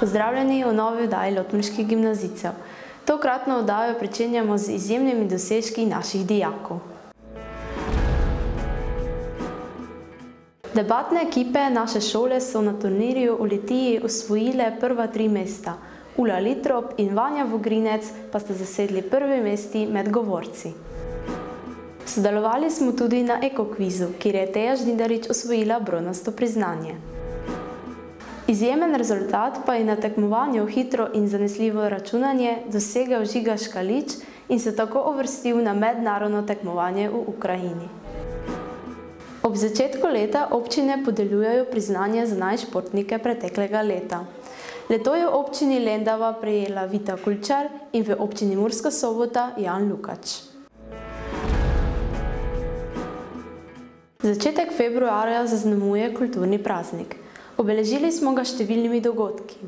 Pozdravljeni v novi oddaji Lotmilških gimnazijcev. Tokratno oddajo pričenjamo z izjemnimi dosežki naših dijakov. Debatne ekipe naše šole so na turnirju v Litiji osvojile prva 3 mesta. Ula Litrop in Vanja Vogrinec pa sta zasedli prvi mesti med govorci. Sodelovali smo tudi na ekokvizu, kjer je Teja Žnidarič osvojila bronasto priznanje. Izjemen rezultat pa je na tekmovanju hitro in zanesljivo računanje dosegel Žiga Škalič in se tako uvrstil na mednarodno tekmovanje v Ukrajini. Ob začetku leta občine podeljujejo priznanje za najšportnike preteklega leta. Leto je v občini Lendava prejela Vita Kulčar in v občini Murska Sobota Jan Lukač. Začetek februarja zaznamuje kulturni praznik. Obeležili smo ga številnimi dogodki.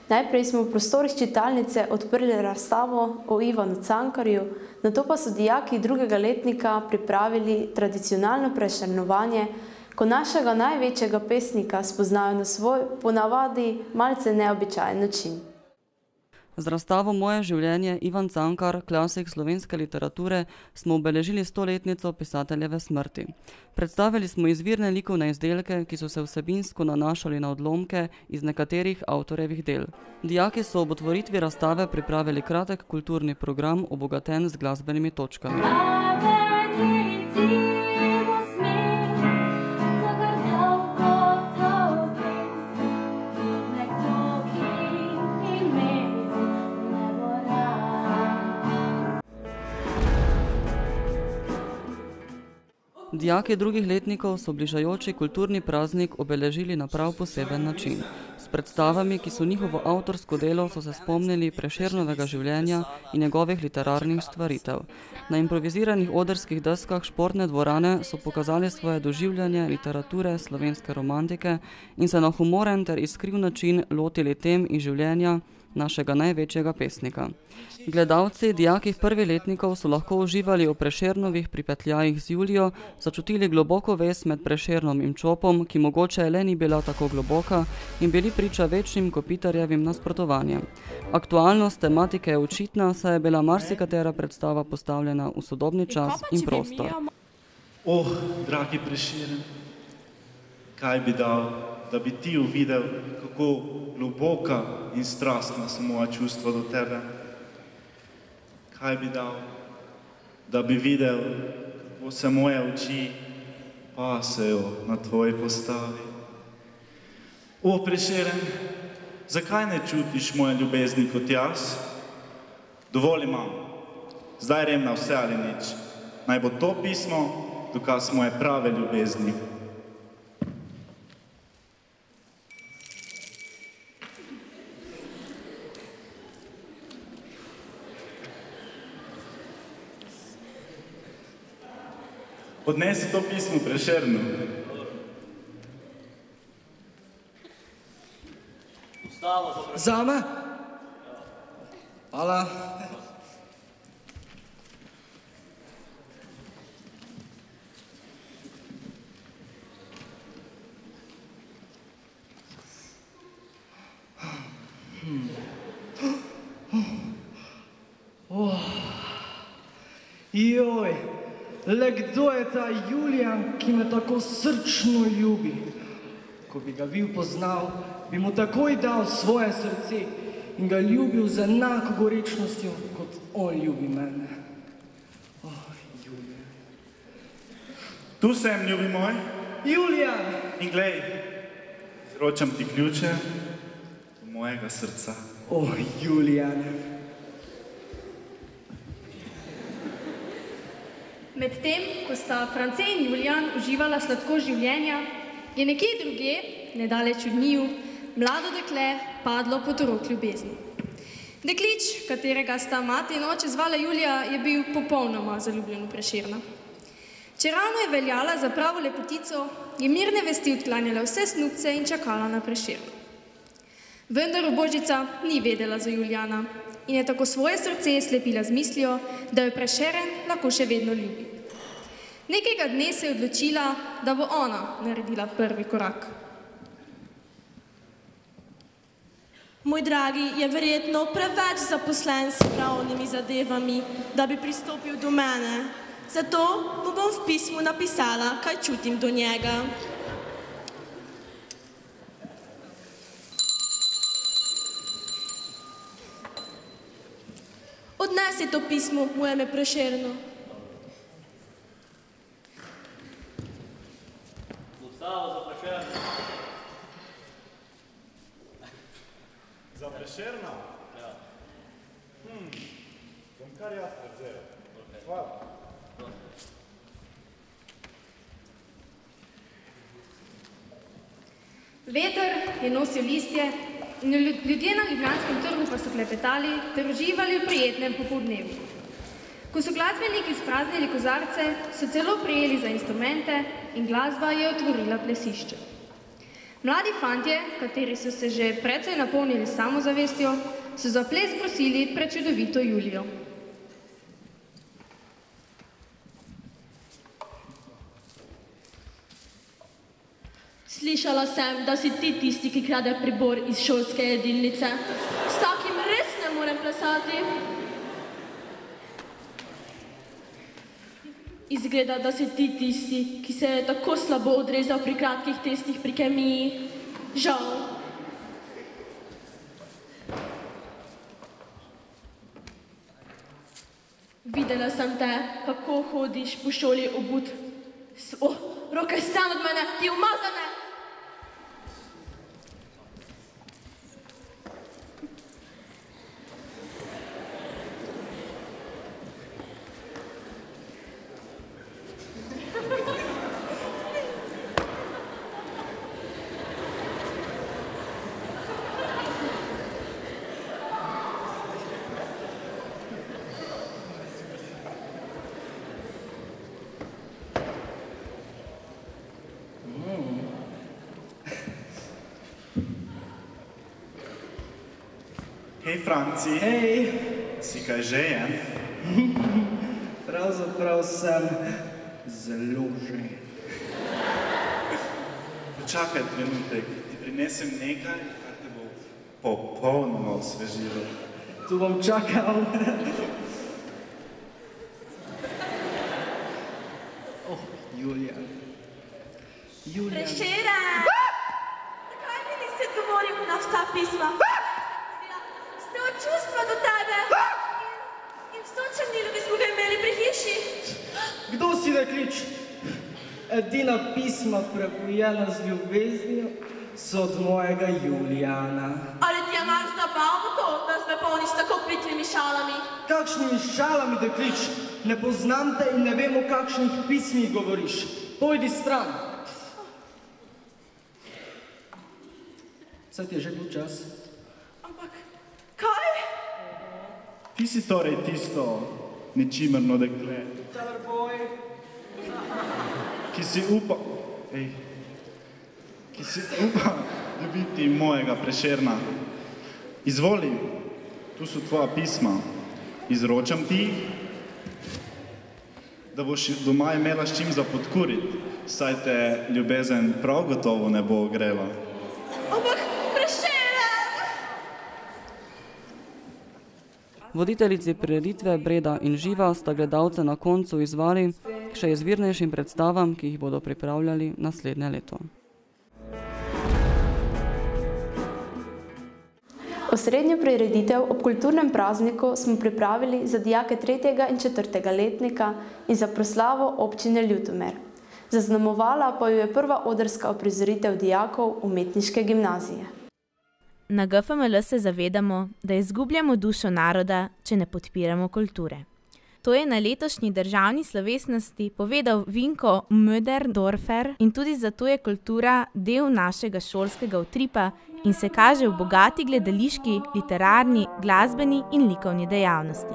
Najprej smo v prostorih čitalnice odprli razstavo o Ivanu Cankarju, nato pa so dijaki 2. letnika pripravili tradicionalno prešernovanje, ko našega največjega pesnika spoznajo na svoj, ponavadi malce neobičajen način. Z razstavo Moje življenje Ivan Cankar, klasik slovenske literature, smo obeležili 100-letnico pisateljeve smrti. Predstavili smo izvirne likovne izdelke, ki so se vsebinsko nanašali na odlomke iz nekaterih avtorjevih del. Dijaki so ob otvoritvi razstave pripravili kratek kulturni program, obogaten z glasbenimi točkami. Dijaki 2. letnikov so bližajoči kulturni praznik obeležili na prav poseben način. S predstavami, ki so njihovo avtorsko delo, so se spomnili Prešernovega življenja in njegovih literarnih stvaritev. Na improviziranih odrskih deskah športne dvorane so pokazali svoje doživljanje literature slovenske romantike in se na humoren ter iskriv način lotili tem in življenja našega največjega pesnika. Gledalci, dijaki 1. letnikov so lahko uživali v Prešernovih pripetljajih z Julijo, začutili globoko vez med Prešernom in Čopom, ki mogoče le ni bila tako globoka, in bili priča večnim Kopitarjevim nasprotovanjem. Aktualnost tematike je očitna, saj je bila marsikatera predstava postavljena v sodobni čas in prostor. Dragi Prešeren, kaj bi dal, da bi ti uvidel, kako globoka in strastna so moja čustva do tebe. Kaj bi dal, da bi videl, kako se moje oči pasejo na tvoji postavi. Prešeren, zakaj ne čutiš moje ljubezni kot jaz? Dovolj imam, zdaj rem na vse ali nič. Naj bo to pismo dokaz moje prave ljubezni. Odnesi to pismo Prešernu. Zame? Hvala. Joj, le kdo je ta Julijan, ki me tako srčno ljubi? Ko bi ga bil poznal, bi mu takoj dal svoje srce in ga ljubil z enako gorečnostjo, kot on ljubi mene. Julijan. Tu sem, ljubi moj. Julijan! In glej, izročam ti ključe do mojega srca. Julijan. Medtem, ko sta France in Julijan uživala sladko življenja, je nekje drugje, nedaleč od njiju, mlado dekle padlo pod rok ljubezni. Deklič, katerega sta mati in oče zvala Julija, je bil popolnoma zaljubljen v Prešerna. Čeravno je veljala za pravo lepotico, je mirne vesti odklanjala vse snubce in čakala na Prešerna. Vendar Božica ni vedela za Julijana in je tako svoje srce slepila z mislijo, da jo Prešeren lahko še vedno ljubi. Nekega dne se je odločila, da bo ona naredila prvi korak. Moj dragi je verjetno preveč zaposlen s pravnimi zadevami, da bi pristopil do mene. Zato mu bom v pismu napisala, kaj čutim do njega. Odnesi to pismo mojemu Prešernu. Dostavo za Prešerna. Za Prešerna? Ja. Bom kar jaz prevzel. Hvala. Veter je nosil listje in ljudje na Ljubljanskem trgu pa so klepetali ter uživali v prijetnem popoldnevu. Ko so glasbeniki spraznili kozarce, so celo prijeli za instrumente in glasba je otvorila plesišče. Mladi fantje, kateri so se že precej napolnili s samozavestjo, so za ples prosili pred čudovito Julijo. Slišala sem, da si ti tisti, ki krade pribor iz šolske jedilnice. S takim res ne morem plesati. Izgleda, da si ti tisti, ki se je tako slabo odrezal pri kratkih testih pri kemiji. Žal. Videla sem te, kako hodiš po šoli obut. Roke stran od mene, ti umazane! Hej, Franci. Hej. Si kaj žejen? Pravzaprav sem zelo žejen. Počakaj trenutek, ti prinesem nekaj, kar te bo popolnoma osvežilo. Tu bom čakal. Julijan. Prešeren! Zakaj mi nisi odgovoril na vsa pisma? Ste od čustva do tebe in vso črnilo, ki smo ga imeli pri hiši. Kdo si da klič? Edina pisma prebujena z ljubeznijo so od mojega Julijana. Ali ti je mar zabavno to, da me polniš tako plitvimi šalami? Kakšnimi šalami da klič? Ne poznam te in ne vem, o kakšnih pismih govoriš. Pojdi stran. Saj ti je že bil čas. Ampak, kaj? Ti si torej tisto nečimrno dekle, ki si upa ljubiti mojega Prešerna. Izvoli, tu so tvoja pisma. Izročam ti, da boš doma imela s čim za podkuriti, saj te ljubezen prav gotovo ne bo ogrela. Ampak, Prešeren! Voditeljici prireditve Breda in Živa sta gledalce na koncu izzvali k še izvirnejšim predstavam, ki jih bodo pripravljali naslednje leto. Osrednjo prireditev ob kulturnem prazniku smo pripravili za dijake 3. in 4. letnika in za proslavo občine Ljutomer. Zaznamovala pa jo je prva odrska uprizoritev dijakov umetniške gimnazije. Na GFML se zavedamo, da izgubljamo dušo naroda, če ne podpiramo kulture. To je na letošnji državni slovesnosti povedal Vinko Möderdorfer in tudi zato je kultura del našega šolskega utripa in se kaže v bogati gledališki, literarni, glasbeni in likovni dejavnosti.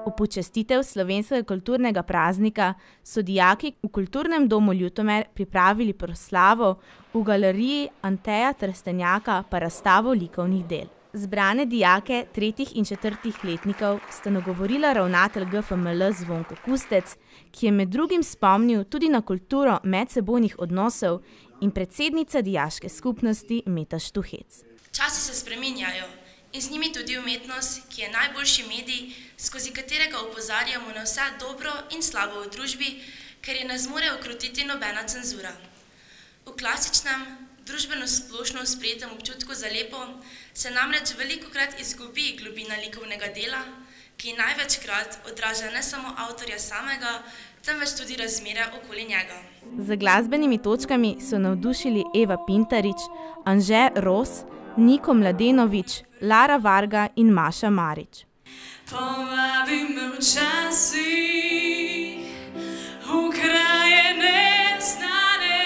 V počastitev slovenskega kulturnega praznika so dijaki v Kulturnem domu Ljutomer pripravili proslavo, v galeriji Anteja Trstenjaka pa razstavo likovnih del. Zbrane dijake 3. in 4. letnikov sta nagovorila ravnatelj GFML Zvonko Kustec, ki je med drugim spomnil tudi na kulturo medsebojnih odnosov in predsednica dijaške skupnosti Meta Štuhec. Časi se spreminjajo in z njimi tudi umetnost, ki je najboljši medij, skozi katerega opozarjamo na vse dobro in slabo v družbi, ker je ne zmore ukrotiti nobena cenzura. V klasičnem, družbeno splošno sprejetem občutku za lepo se namreč velikokrat izgubi globina likovnega dela, ki največkrat odraža ne samo avtorja samega, temveč tudi razmere okoli njega. Z glasbenimi točkami so navdušili Eva Pintarič, Anže Ros, Niko Mladenovič, Lara Varga in Maša Marič. Povabi me včasih v kraje neznane,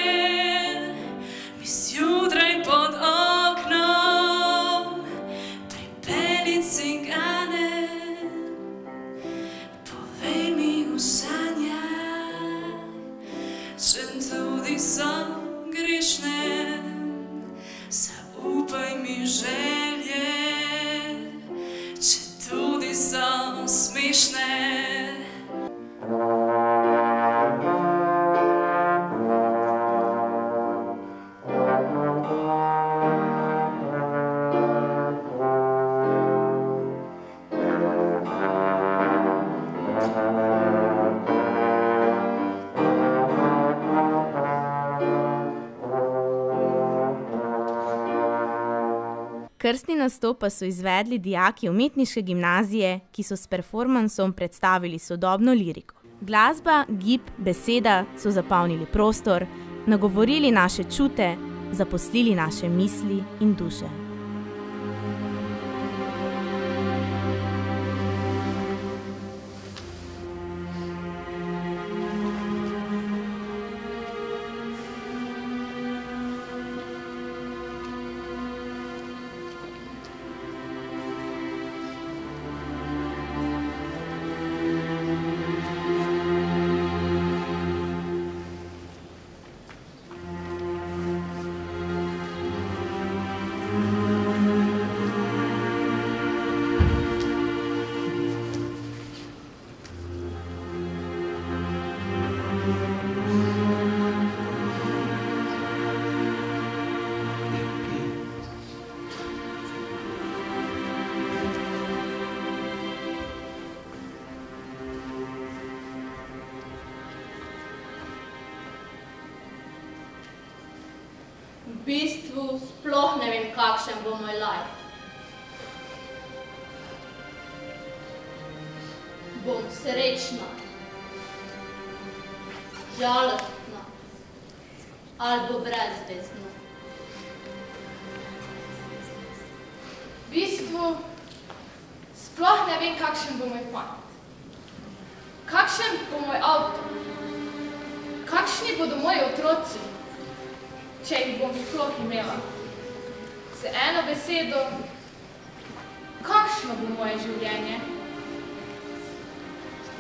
mi zjutraj pod oknom pripelji cigane. Povej mi v sanjah, če tudi so grešne, zaupaj mi želje, če tudi so smešne. Krstni nastop pa so izvedli dijaki umetniške gimnazije, ki so s performansom predstavili sodobno liriko. Glasba, gib, beseda so zapolnili prostor, nagovorili naše čute, zaposlili naše misli in duše. V bistvu sploh ne vem, kakšen bo moj life. Bom srečna, žalostna ali bo brezvezna. V bistvu sploh ne vem, kakšen bo moj fant. Kakšen bo moj avto? Kakšni bodo moji otroci, če jih bom sploh imela? Z eno besedo, kakšno bo moje življenje?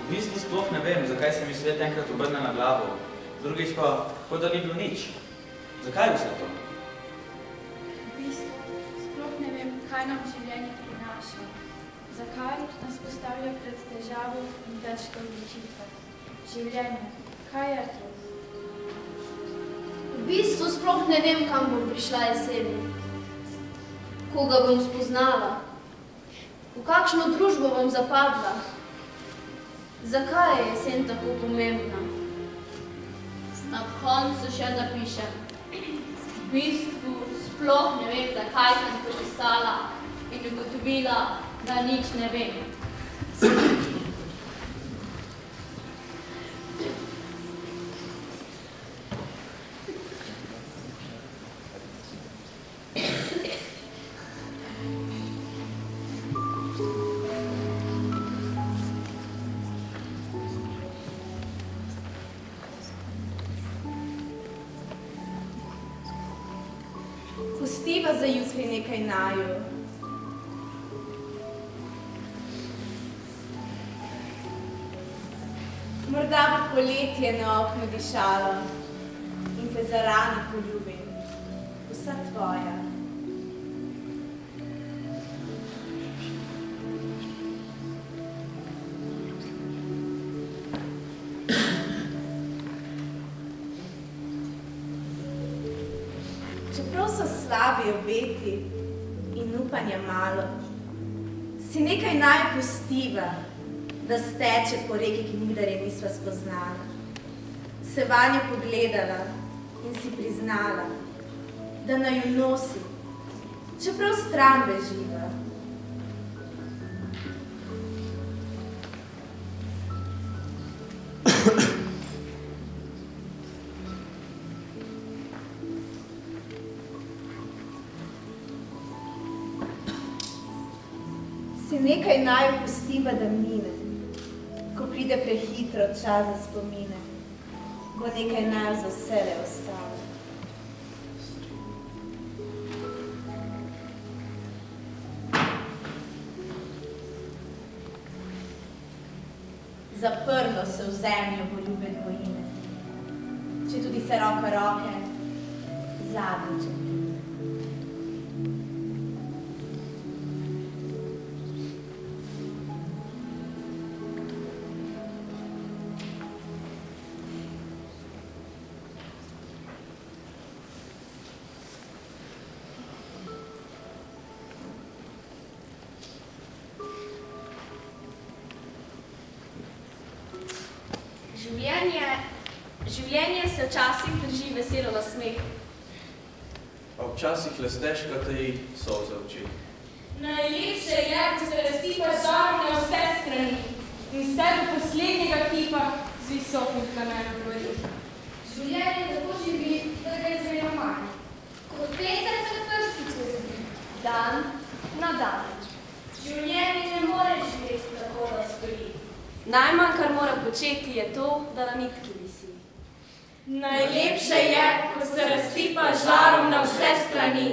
V bistvu sploh ne vem, zakaj se mi svet enkrat obrne na glavo. Drugič pa, kot da ni bilo nič. Zakaj vse to? V bistvu sploh ne vem, kaj nam življenje prinaša. Zakaj nas postavlja pred težavo in težke odločitve? Življenje, kaj je to? V bistvu sploh ne vem, kam bom prišla jeseni. Koga bom spoznala? V kakšno družbo bom zapadla? Zakaj je jesen tako pomembna? Na koncu še zapišem. V bistvu sploh ne vem, zakaj sem to pisala in ugotovila, da nič ne vem. Pustiva za jutri nekaj naju. Morda bo poletje na oknu dišalo in te zarani poljubim, vsa tvoja. Čeprav so slabi obeti, upanja malo. Si nekaj naj pustiva, da steče po reki, ki nikdar je nisva spoznala. Se vanjo pogledala in si priznala, da naju nosi, čeprav stran beživa. Si nekaj naj pustiva, da mine, ko pride prehitro čas za spomine, bo nekaj naj za vsele ostalo. Zaprlo se v zemljo bo ljube dvojine, če tudi se roka roke zadnjič. Življenje se včasih drži veselo na smeh. A včasih le stežka te solze oči. Najlepše je, ko se razsipa žar na vse strani in vse do poslednjega kipa z visokim plamenom gori. Življenje tako živi, da ga je zelo manj. Kot pesec se prsti čez dan na dan. Življenje ne more živeti tako, da stoji. Najmanj, kar mora početi, je to, da na nitki visi. Najlepše je, ko se razsipa žarom na vse strani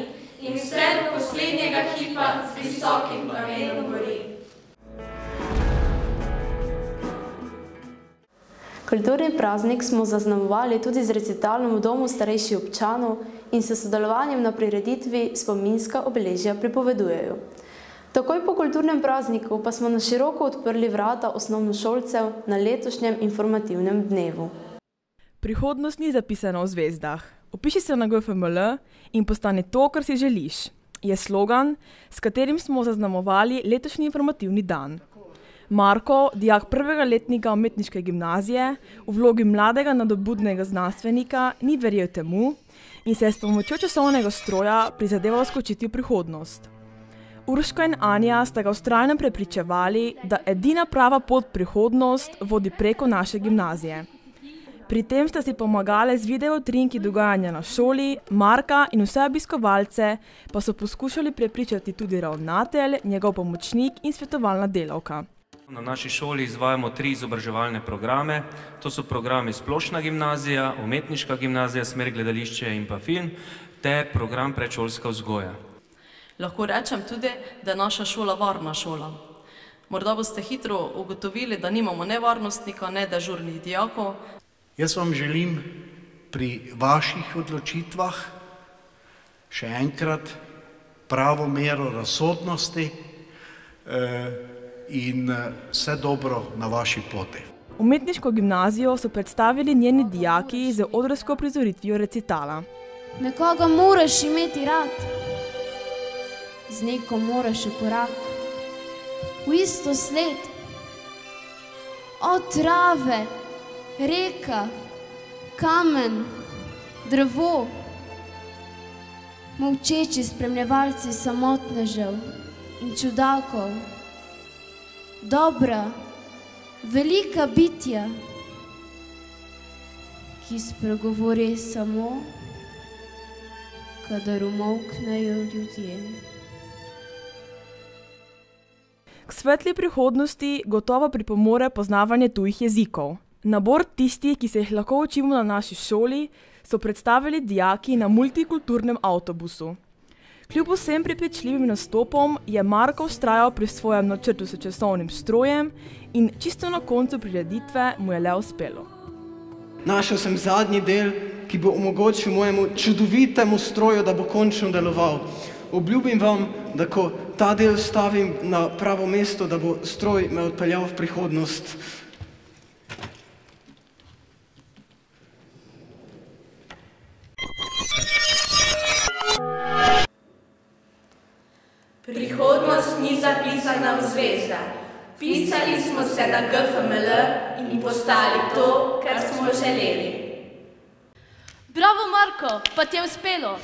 in vse do poslednjega hipa z visokim plamenom gori. Kulturni praznik smo zaznamovali tudi z recitalom v Domu starejših občanov in s sodelovanjem na prireditvi Spominska obeležja pripovedujejo. Takoj po kulturnem prazniku pa smo na široko odprli vrata osnovnošolcev na letošnjem informativnem dnevu. Prihodnost ni zapisana v zvezdah. Upiši se na GFML in postani to, kar si želiš, je slogan, s katerim smo zaznamovali letošnji informativni dan. Marko, dijak prvega letnika umetniške gimnazije, v vlogi mladega nadobudnega znanstvenika, ni verjel temu in se je s pomočjo časovnega stroja prizadeval skočiti v prihodnost. Urška in Anja sta ga vztrajno prepričevali, da edina prava pot prihodnost vodi preko naše gimnazije. Pri tem sta si pomagale z videotrinki dogajanja na šoli, Marka in vse obiskovalce pa so poskušali prepričati tudi ravnatelj, njegov pomočnik in svetovalna delavka. Na naši šoli izvajamo 3 izobraževalne programe. To so programi Splošna gimnazija, Umetniška gimnazija, Smer gledališče in pa film, ter program Predšolska vzgoja. Lahko rečem tudi, da je naša šola varna šola. Morda boste hitro ugotovili, da nimamo ne varnostnika, ne dežurnih dijakov. Jaz vam želim pri vaših odločitvah še enkrat pravo mero razsodnosti in vse dobro na vaši poti. Umetniško gimnazijo so predstavili njeni dijaki z odrsko prizoritvijo recitala. Nekoga moraš imeti rad, z neko moraš v korak, v isto sled, od trave, reka, kamen, drevo, molčeči spremljevalci samotnežev in čudakov, dobra, velika bitja, ki spregovori samo, kadar umolknejo ljudje. K svetli prihodnosti gotovo pripomore poznavanje tujih jezikov. Nabor tistih, ki se jih lahko učimo na naši šoli, so predstavili dijaki na multikulturnem avtobusu. Kljub vsem prepričljivim nastopom je Marko vztrajal pri svojem načrtu s časovnim strojem in čisto na koncu prireditve mu je le uspelo. Našel sem zadnji del, ki bo omogočil mojemu čudovitemu stroju, da bo končno deloval. Obljubim vam, da ko ta del stavim na pravo mesto, da bo stroj me odpeljal v prihodnost. Prihodnost ni zapisana v zvezdah. Pisali smo se na GFML in postali to, kar smo želeli. Bravo, Marko, pa ti je uspelo.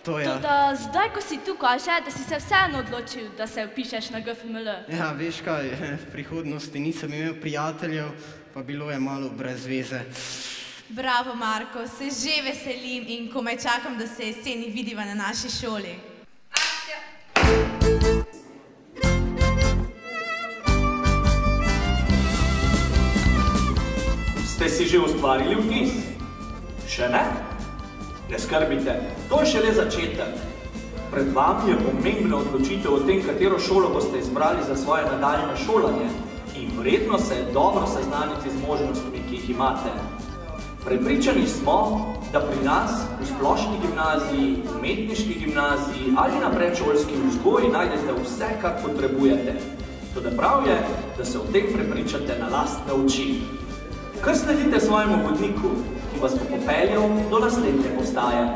To ja. Toda zdaj, ko si tu, kaže, da si se vseeno odločil, da se vpišeš na GFML. Ja, veš kaj, v prihodnosti nisem imel prijateljev, pa bilo je malo brez veze. Bravo, Marko, se že veselim in komaj čakam, da se jeseni vidiva na naši šoli. Ste si že ustvarili vtis? Še ne? Ne skrbite, to je šele začetek. Pred vami je pomembna odločitev o tem, katero šolo boste izbrali za svoje nadaljne šolanje in vredno se je dobro seznaniti z možnostmi, ki jih imate. Prepričani smo, da pri nas v splošni gimnaziji, umetniški gimnaziji ali na predšolski vzgoji najdete vse, kar potrebujete. Toda prav je, da se o tem prepričate na lastne oči. Kar sledite svojemu vodniku, ki vas bo popeljal do naslednje postaje.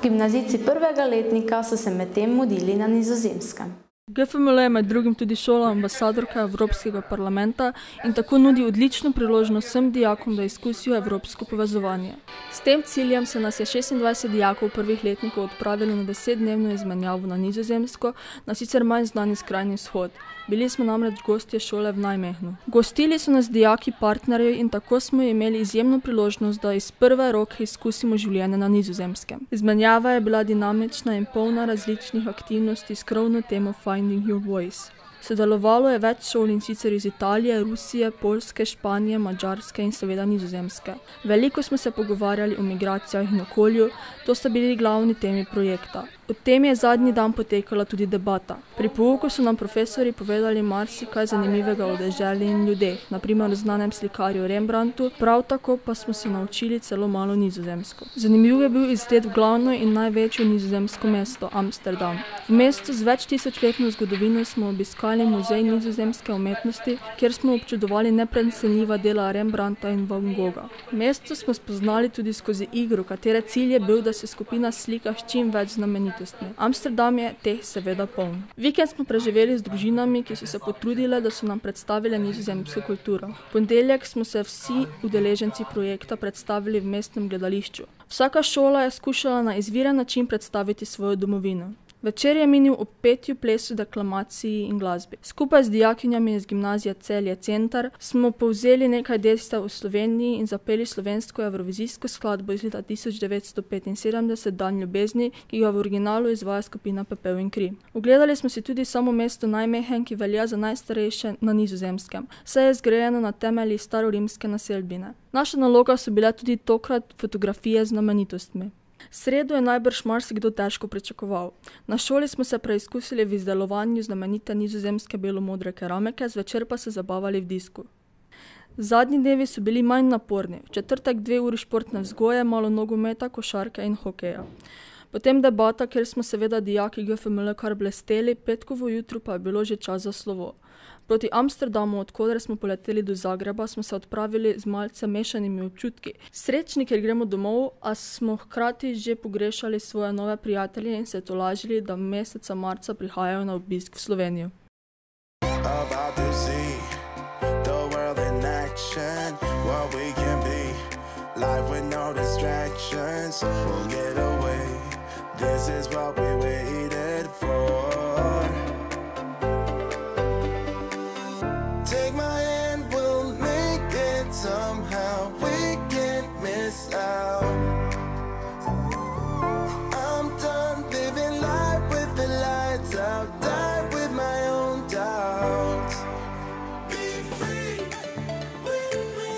Gimnazijci prvega letnika so se medtem mudili na Nizozemskem. GFML je med drugim tudi šola ambasadorka Evropskega parlamenta in tako nudi odlično priložnost vsem dijakom, da izkusijo evropsko povezovanje. S tem ciljem se nas je 26 dijakov prvih letnikov odpravilo na 10-dnevno izmenjavo na Nizozemsko, na sicer manj znani skrajni vzhod. Bili smo namreč gostje šole v Nijmegenu. Gostili so nas dijaki partnerji in tako smo imeli izjemno priložnost, da iz prve roke izkusimo življenje na Nizozemskem. Izmenjava je bila dinamična in polna različnih aktivnosti s krovno temo Finding Your Voice. Sodelovalo je več šol in sicer iz Italije, Rusije, Poljske, Španije, Madžarske in seveda Nizozemske. Veliko smo se pogovarjali o migracijah in okolju, to sta bili glavni temi projekta. O tem je zadnji dan potekala tudi debata. Pri pouku so nam profesori povedali marsikaj zanimivega o deželi in ljudeh, na primer o znanem slikarju Rembrandtu, prav tako pa smo se naučili celo malo nizozemsko. Zanimiv je bil izlet v glavno in največjo nizozemsko mesto, Amsterdam. V mestu z več tisočletno zgodovino smo obiskali muzej nizozemske umetnosti, kjer smo občudovali neprecenljiva dela Rembrandta in Van Gogha. Mesto smo spoznali tudi skozi igro, katere cilj je bil, da se skupina slika s čim več znamenitostmi. Amsterdam je teh seveda poln. Vikend smo preživeli z družinami, ki so se potrudile, da so nam predstavile nizozemsko kulturo. V ponedeljek smo se vsi udeleženci projekta predstavili v mestnem gledališču. Vsaka šola je skušala na izviren način predstaviti svojo domovino. Večer je minil ob petju, plesu, deklamaciji in glasbi. Skupaj z dijakinjami iz gimnazije Celje Center smo povzeli nekaj dejstev o Sloveniji in zapeli slovensko evrovizijsko skladbo iz leta 1975 Dan ljubezni, ki ga v originalu izvaja skupina Pepel in kri. Ogledali smo si tudi samo mesto Nijmegen, ki velja za najstarejše na Nizozemskem. Vse je zgrajeno na temelji starorimske naselbine. Naša naloga so bile tudi tokrat fotografije z znamenitostmi. Sredo je najbrž marsikdo težko pričakoval. Na šoli smo se preizkusili v izdelovanju znamenite nizozemske belomodre keramike, zvečer pa se zabavali v disku. Zadnji dnevi so bili manj naporni. V četrtek 2 uri športne vzgoje, malo nogometa, košarke in hokeja. Potem debata, kjer smo seveda dijaki GFML kar blesteli, petkovo jutro pa je bilo že čas za slovo. Proti Amsterdamu, odkoder smo poleteli do Zagreba, smo se odpravili z malce mešanimi občutki. Srečni, ker gremo domov, a smo hkrati že pogrešali svoje nove prijatelje in se tolažili, da meseca marca prihajajo na obisk v Slovenijo. About to see the world in action, what we can with no distractions. We'll get away. This is what we waited for. Take my hand, we'll make it somehow. We can't miss out. I'm done living life with the lights out. Die with my own doubts. Be free with me.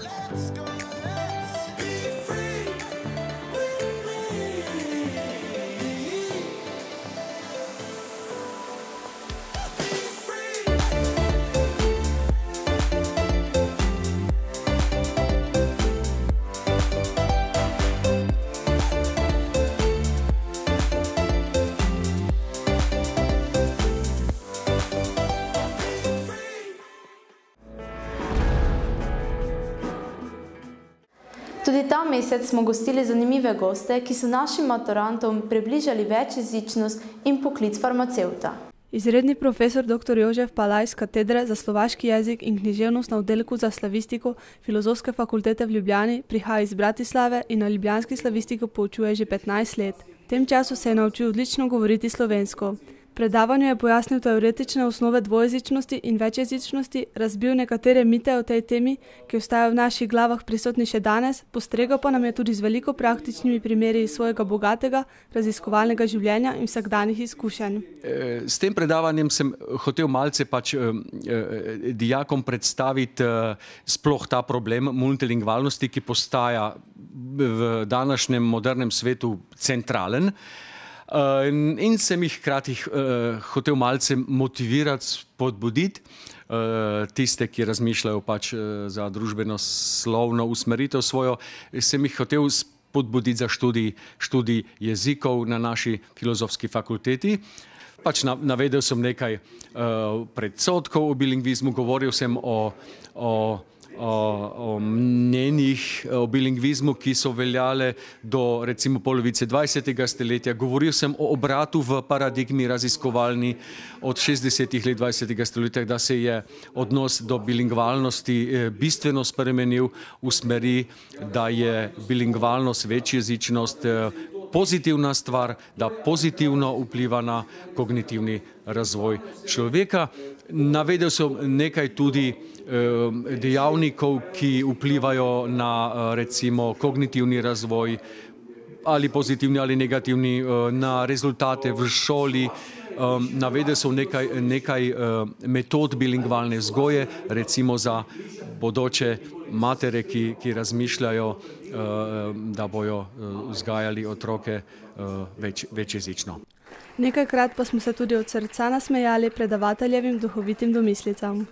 Let's go, let's be free with me. Be free. Tudi ta mesec smo gostili zanimive goste, ki so našim maturantom približali večjezičnost in poklic farmacevta. Izredni profesor dr. Jožef Palaj z katedre za slovaški jezik in književnost na oddelku za slavistiko Filozofske fakultete v Ljubljani prihaja iz Bratislave in na ljubljanski slavistiko poučuje že 15 let. V tem času se je naučil odlično govoriti slovensko. Predavanju je pojasnil teoretične osnove dvojezičnosti in večjezičnosti, razbil nekatere mite o tej temi, ki ostajajo v naših glavah prisotni še danes, postregel pa nam je tudi z veliko praktičnimi primeri iz svojega bogatega raziskovalnega življenja in vsakdanjih izkušenj. S tem predavanjem sem hotel malce dijakom predstaviti sploh ta problem multilingvalnosti, ki postaja v današnjem modernem svetu centralen. In sem jih hkrati hotel malce motivirati, spodbuditi tiste, ki razmišljajo za družbeno-slovno usmeritev svojo, sem jih hotel spodbuditi za študij jezikov na naši filozofski fakulteti. Navedel sem nekaj predsodkov o bilingvizmu, govoril sem o mnenjih o bilingvizmu, ki so veljale do recimo polovice 20. stoletja. Govoril sem o obratu v paradigmi raziskovalni od 60. let 20. stoletja, da se je odnos do bilingvalnosti bistveno spremenil v smeri, da je bilingvalnost, večjezičnost pozitivna stvar, da pozitivno vpliva na kognitivni razvoj človeka. Navedel sem nekaj tudi dejavnikov, ki vplivajo na recimo kognitivni razvoj, ali pozitivni ali negativni, na rezultate v šoli. Navedel sem nekaj metod bilingvalne vzgoje, recimo za bodoče matere, ki razmišljajo, da bojo vzgajali otroke večjezično. Nekajkrat pa smo se tudi od srca nasmejali predavateljevim duhovitim domislicam.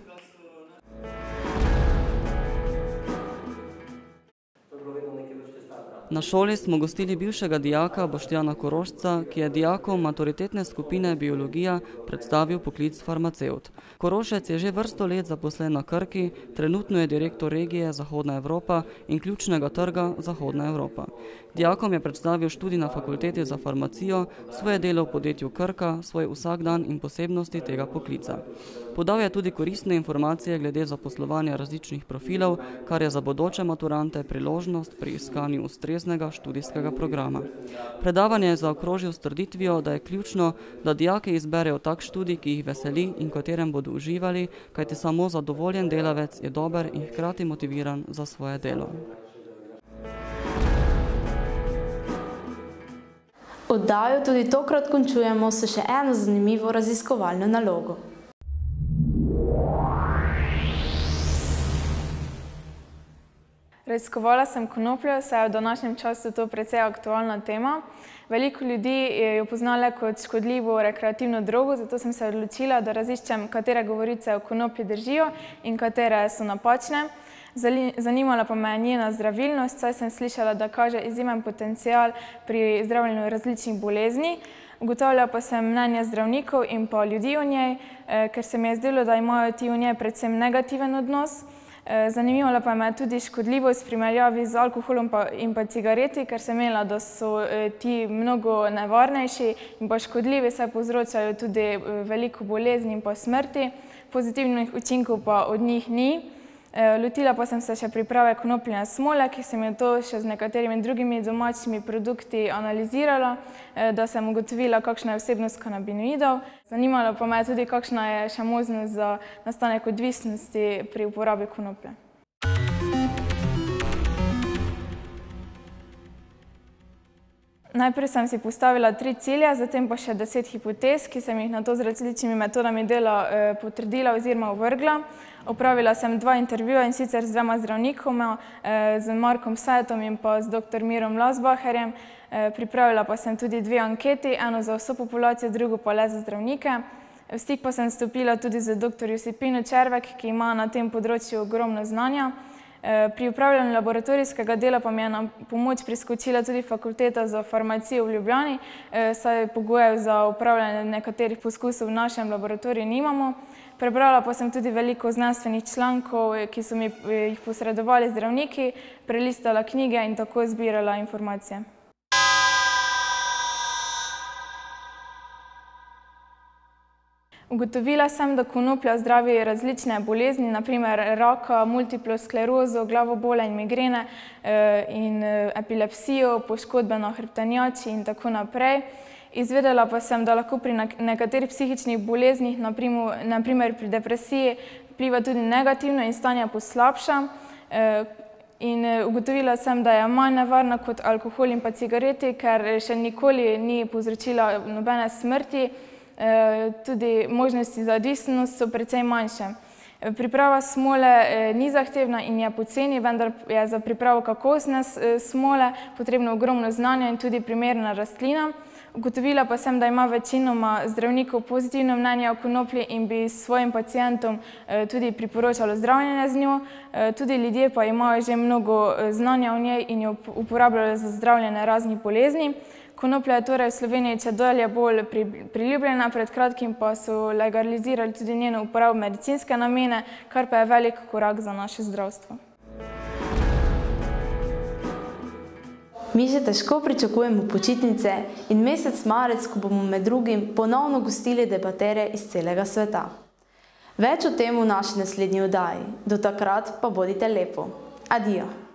Na šoli smo gostili bivšega dijaka Boštjana Korošca, ki je dijakom maturitetne skupine biologija predstavil poklic farmacevt. Korošec je že vrsto let zaposlen na Krki, trenutno je direktor regije Zahodna Evropa in ključnega trga Zahodna Evropa. Dijakom je predstavil študij na fakulteti za farmacijo, svoje delo v podjetju Krka, svoj vsakdan in posebnosti tega poklica. Podal je tudi koristne informacije glede zaposlovanja različnih profilov, kar je za bodoče maturante priložnost pri iskanju ustreznega študijskega programa. Predavanje je zaokrožil s trditvijo, da je ključno, da dijaki izberejo tak študij, ki jih veseli in katerem bodo uživali, kajti samo zadovoljen delavec je dober in hkrati motiviran za svoje delo. Oddajo tudi tokrat končujemo s še eno zanimivo raziskovalno nalogo. Raziskovala sem konopljo, saj je v današnjem času to precej aktualna tema. Veliko ljudi jo poznalo kot škodljivo rekreativno drogo, zato sem se odločila, da raziščem, katere govorice o konoplji držijo in katere so napačne. Zanimala pa me je njena zdravilnost, saj sem slišala, da kaže izjemen potencial pri zdravljenju različnih bolezni. Ugotavljala pa sem mnenje zdravnikov in pa ljudi o njej, ker se mi je zdelo, da imajo ti o njej predvsem negativen odnos. Zanimivala pa me je tudi škodljivost v primerjavi z alkoholom in pa cigareti, ker sem imela, da so ti mnogo nevarnejši in pa škodljivi, saj povzročajo tudi veliko bolezni in pa smrti. Pozitivnih učinkov pa od njih ni. Lotila pa sem se še priprave konopljine smole, ki sem jo to še z nekaterimi drugimi domačimi produkti analizirala, da sem ugotovila, kakšna je vsebnost kanabinoidov. Zanimalo pa me tudi, kakšna je še možnost za nastanek odvisnosti pri uporabi konoplje. Najprej sem si postavila 3 cilje, zatem pa še 10 hipotez, ki sem jih nato z različnimi metodami dela potrdila oziroma ovrgla. Opravila sem 2 intervjuja, in sicer z 2 zdravnikoma, z Markom Sajetom in pa z dr. Mirom Lasbacherjem. Pripravila pa sem tudi 2 anketi, eno za vso populacijo, drugo pa le za zdravnike. V stik pa sem stopila tudi z dr. Josipino Červek, ki ima na tem področju ogromno znanja. Pri upravljanju laboratorijskega dela pa mi je na pomoč priskočila tudi Fakulteta za farmacijo v Ljubljani, saj pogojev za upravljanje nekaterih poskusov v našem laboratoriju nimamo. Prebrala pa sem tudi veliko znanstvenih člankov, ki so mi jih posredovali zdravniki, prelistala knjige in tako zbirala informacije. Ugotovila sem, da konoplja zdravi različne bolezni, na primer raka, multiplo sklerozo, glavobole in migrene in epilepsijo, poškodbe na hrbtenjači in tako naprej. Izvedela pa sem, da lahko pri nekaterih psihičnih boleznih, na primer pri depresiji, vpliva tudi negativno in stanje poslabša. In ugotovila sem, da je manj nevarna kot alkohol in pa cigareti, ker še nikoli ni povzročila nobene smrti. Tudi možnosti za odvisnost so precej manjše. Priprava smole ni zahtevna in je poceni, vendar je za pripravo kakovostne smole potrebno ogromno znanja in tudi primerna rastlina. Ugotovila pa sem, da ima večinoma zdravnikov pozitivno mnenje o konoplji in bi svojim pacientom tudi priporočalo zdravljenje z njo. Tudi ljudje pa imajo že mnogo znanja o njej in jo uporabljajo za zdravljenje raznih bolezni. Konoplja je torej v Sloveniji čedalje bolj priljubljena, pred kratkim pa so legalizirali tudi njeno uporabo v medicinske namene, kar pa je velik korak za naše zdravstvo. Mi že težko pričakujemo počitnice in mesec marec, ko bomo med drugim ponovno gostili debatere iz celega sveta. Več o tem v naši naslednji oddaji. Do takrat pa bodite lepo. Adijo.